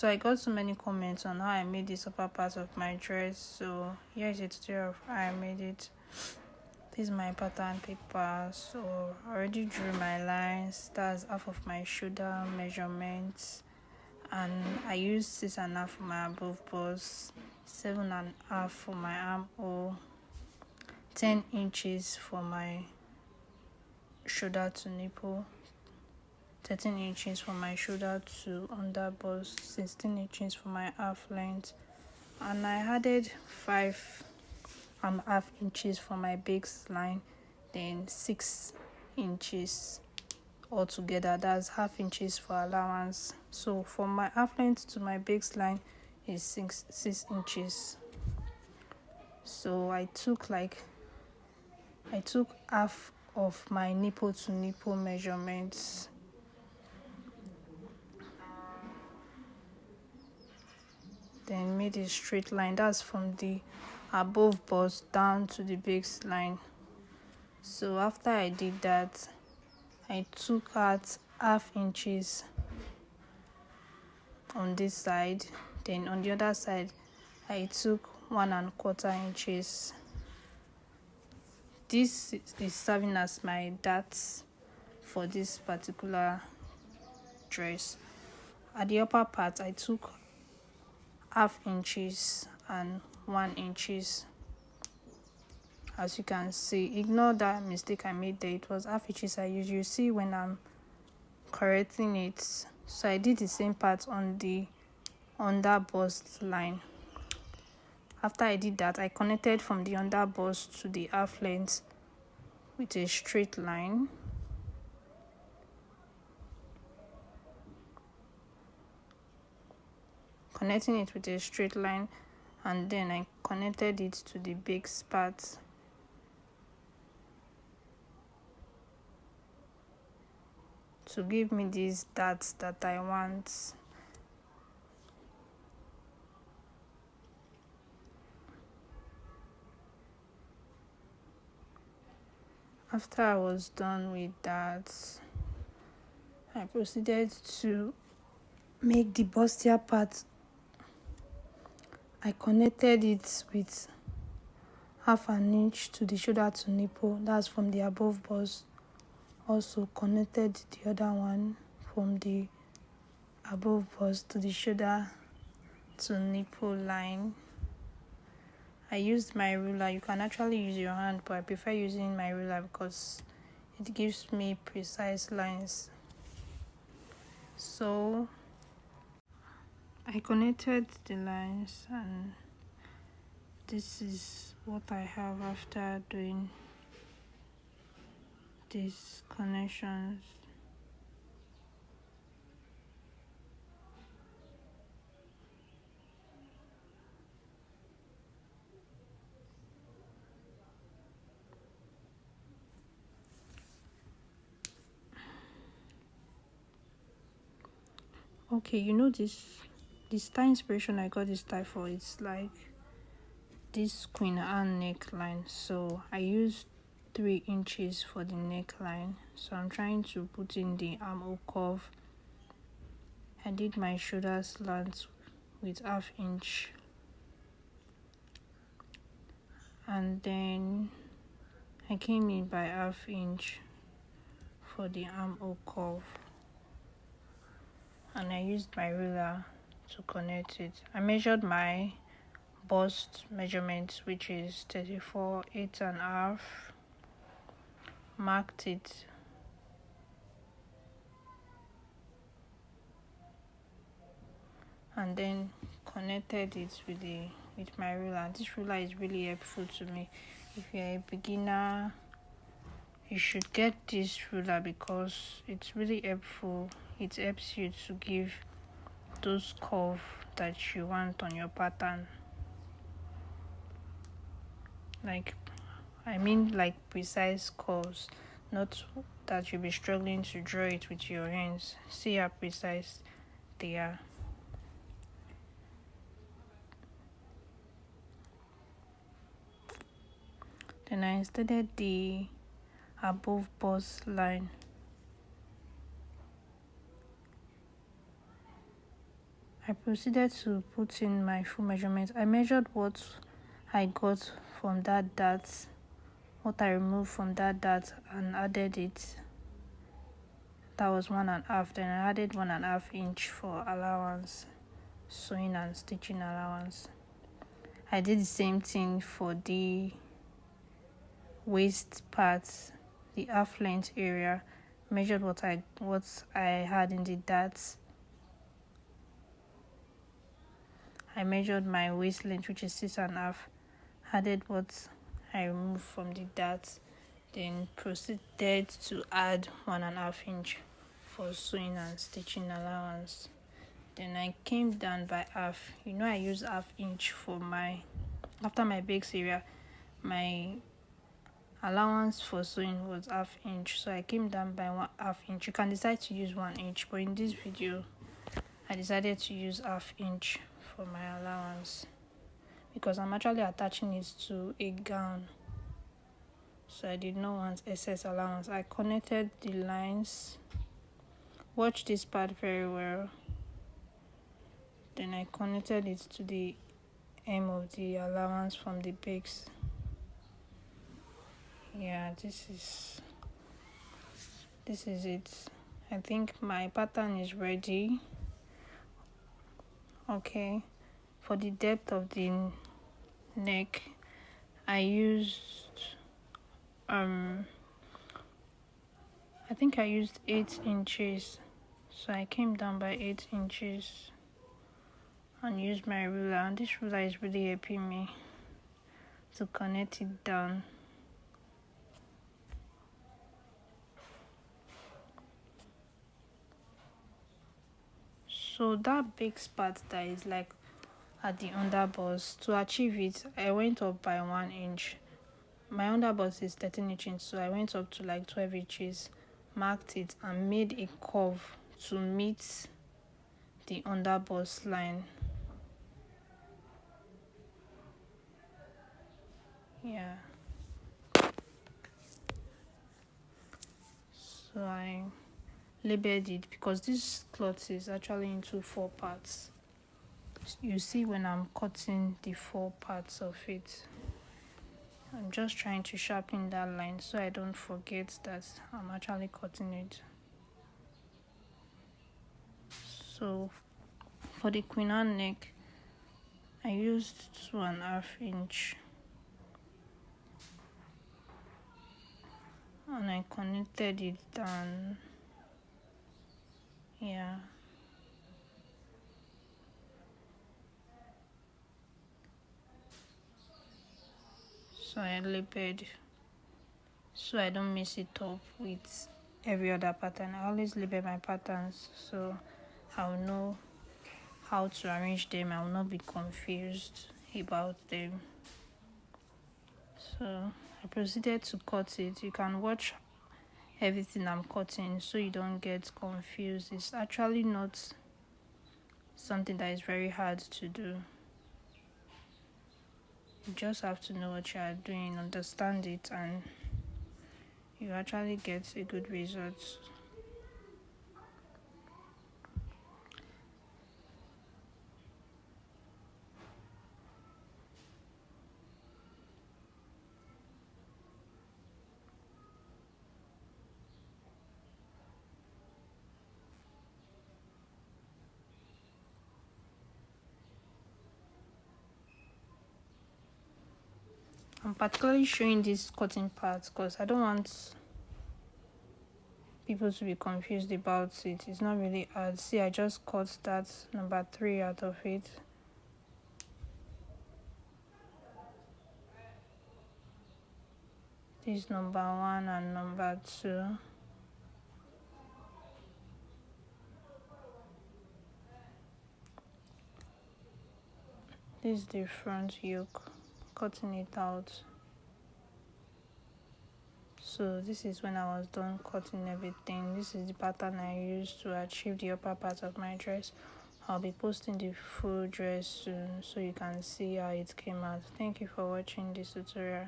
So I got so many comments on how I made this upper part of my dress. So here is a tutorial of how I made it. This is my pattern paper. So I already drew my lines. That's half of my shoulder measurements, and I used 6.5 for my above bust, 7.5 for my armhole, 10 inches for my shoulder to nipple, 13 inches for my shoulder to underbust, 16 inches for my half length, and I added 5.5 inches for my baseline, then 6 inches altogether. That's half inches for allowance. So for my half length to my baseline is 6 inches. So I took half of my nipple to nipple measurements. Then made a straight line. That's from the above bust down to the baseline. So after I did that, I took out half inches on this side. Then on the other side, I took 1.25 inches. This is serving as my darts for this particular dress. At the upper part, I took half inches and 1 inches. As you can see, ignore that mistake I made there. It was half inches I used. You see when I'm correcting it. So I did the same part on the under bust line. After I did that, I connected from the under bust to the half length with a straight line. Connecting it with a straight line, and then I connected it to the base part. To give me these darts that I want. After I was done with that, I proceeded to make the bustier part. I connected it with half an inch to the shoulder to nipple. That's from the above bust. Also connected the other one from the above bust to the shoulder to nipple line. I used my ruler. You can actually use your hand, but I prefer using my ruler because it gives me precise lines. So I connected the lines, and this is what I have after doing these connections. Okay, you know this style inspiration I got this style for, it's like this Queen Anne neckline. So I used 3 inches for the neckline. So I'm trying to put in the armhole curve. I did my shoulder slant with half inch, and then I came in by half inch for the armhole curve, and I used my ruler to connect it. I measured my bust measurement, which is 34, 8.5, marked it, and then connected it with my ruler. This ruler is really helpful to me. If you're a beginner, you should get this ruler because it's really helpful. It helps you to give those curves that you want on your pattern. Like precise curves, not that you'll be struggling to draw it with your hands. See how precise they are. Then I started the above bust line. I proceeded to put in my full measurement. I measured what I got from that dart, what I removed from that dart, and added it. That was 1.5. Then I added 1.5 inch for allowance, sewing and stitching allowance. I did the same thing for the waist parts, the half length area. Measured what I had in the darts. I measured my waist length, which is 6.5. Added what I removed from the darts. Then proceeded to add 1.5 inch for sewing and stitching allowance. Then I came down by half. I use half inch for after my base area. My allowance for sewing was half inch, so I came down by 1/2 inch. You can decide to use 1 inch, but in this video I decided to use half inch for my allowance because I'm actually attaching it to a gown, so I did not want excess allowance. I connected the lines. Watch this part very well. Then I connected it to the hem of the allowance from the base. Yeah, this is it. I think my pattern is ready. Okay, for the depth of the neck, I used I think I used 8 inches, so I came down by 8 inches and used my ruler, and this ruler is really helping me to connect it down. So that big part that is like at the underbust, to achieve it, I went up by 1 inch. My underbust is 13 inches, so I went up to like 12 inches, marked it, and made a curve to meet the underbust line. Yeah. So I labeled it because this cloth is actually into 4 parts. You see when I'm cutting the 4 parts of it. I'm just trying to sharpen that line so I don't forget that I'm actually cutting it. So for the queen anne neck, I used 2.5 inch and I connected it down. Yeah. So I labeled so I don't mess it up with every other pattern. I always label my patterns so I'll know how to arrange them. I will not be confused about them. So I proceeded to cut it. You can watch everything I'm cutting so you don't get confused. It's actually not something that is very hard to do. You just have to know what you are doing, understand it, and you actually get a good result. I'm particularly showing this cutting part because I don't want people to be confused about it. It's not really hard. See, I just cut that number 3 out of it. This number 1 and number 2. This is the front yoke, cutting it out. So this is when I was done cutting everything. This is the pattern I used to achieve the upper part of my dress. I'll be posting the full dress soon so you can see how it came out. Thank you for watching this tutorial.